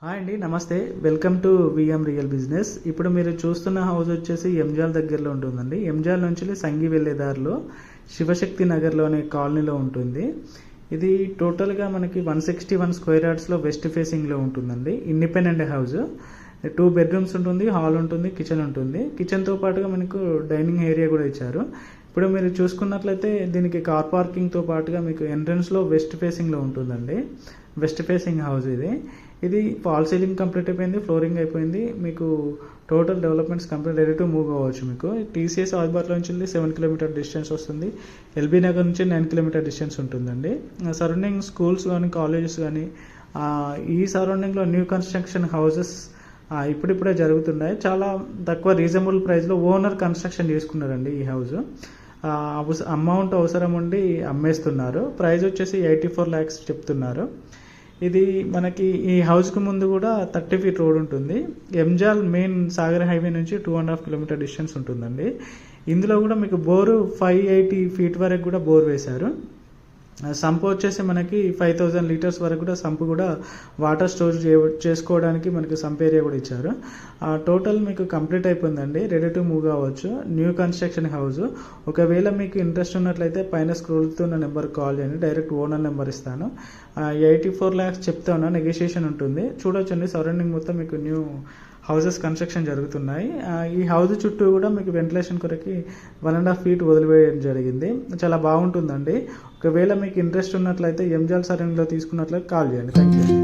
Hi అండి, నమస్తే. Welcome to VM real business. ఇప్పుడు మీరు చూస్తున్న హౌస్ వచ్చేసి ఎంజాల్ దగ్గరలో ఉంటుందండి. ఎంజాల్ నుంచి సంగి వెళ్ళే దారిలో శివశక్తి నగర్లో అనే కాలనీలో ఉంటుంది. ఇది టోటల్గా మనకి 161 స్క్వేర్ యార్డ్స్లో వెస్ట్ ఫేసింగ్లో ఉంటుందండి. ఇండిపెండెంట్ హౌస్, 2 బెడ్రూమ్స్ ఉంటుంది, హాల్ ఉంటుంది, కిచెన్ ఉంటుంది. కిచెన్తో పాటుగా మనకు డైనింగ్ ఏరియా కూడా ఇచ్చారు. ఇప్పుడు మీరు చూసుకున్నట్లయితే దీనికి కార్ పార్కింగ్తో పాటుగా మీకు ఎంట్రన్స్లో వెస్ట్ ఫేసింగ్లో ఉంటుందండి. వెస్ట్ ఫేసింగ్ హౌస్ ఇది ఫాల్ సీలింగ్ కంప్లీట్ అయిపోయింది, ఫ్లోరింగ్ అయిపోయింది. మీకు total developments complete, ready to move అవ్వచ్చు. మీకు టీసీఎస్ ఆల్బార్లో నుంచి 7 కిలోమీటర్ డిస్టెన్స్ వస్తుంది. ఎల్బీ నగర్ నుంచి 9 కిలోమీటర్ డిస్టెన్స్ ఉంటుందండి. సరౌండింగ్ స్కూల్స్ కానీ కాలేజెస్ కానీ ఈ సరౌండింగ్లో న్యూ కన్స్ట్రక్షన్ హౌసెస్ ఇప్పుడిప్పుడే జరుగుతున్నాయి. చాలా తక్కువ రీజనబుల్ ప్రైస్లో ఓనర్ కన్స్ట్రక్షన్ చేసుకున్నారండి ఈ హౌస్. అమౌంట్ అవసరం ఉండి అమ్మేస్తున్నారు. ప్రైస్ వచ్చేసి 84 lakhs చెప్తున్నారు. ఇది మనకి ఈ హౌస్కి ముందు కూడా 30 feet రోడ్ ఉంటుంది. ఎంజాల్ మెయిన్ సాగర్ హైవే నుంచి 2.5 kilometer డిస్టెన్స్ ఉంటుందండి. ఇందులో కూడా మీకు బోరు 580 feet వరకు కూడా బోర్ వేశారు. సంప్ వచ్చేసి మనకి 5000 liters వరకు కూడా సంప్ కూడా వాటర్ స్టోర్ చేసుకోవడానికి మనకి సంప్ ఏరియా కూడా ఇచ్చారు. టోటల్ మీకు కంప్లీట్ అయిపోయిందండి, రెడీ టు మూవ్ అవ్వచ్చు. New construction house. ఒకవేళ మీకు ఇంట్రెస్ట్ ఉన్నట్లయితే పైన స్క్రోల్తో నా నెంబర్ కాల్ చేయండి, డైరెక్ట్ ఓనర్ నెంబర్ ఇస్తాను. 84 lakhs చెప్తా ఉన్నా, నెగోషియేషన్ ఉంటుంది. చూడొచ్చండి, సరౌండింగ్ మొత్తం మీకు న్యూ హౌసెస్ కన్స్ట్రక్షన్ జరుగుతున్నాయి. ఈ హౌస్ చుట్టూ కూడా మీకు వెంటిలేషన్ కొరకి 1.5 feet వదిలివేయడం జరిగింది. చాలా బాగుంటుందండి. ఒకవేళ మీకు ఇంట్రెస్ట్ ఉన్నట్లయితే ఎంజాల్ సరౌండింగ్లో తీసుకున్నట్లయితే కాల్ చేయండి. Thank you.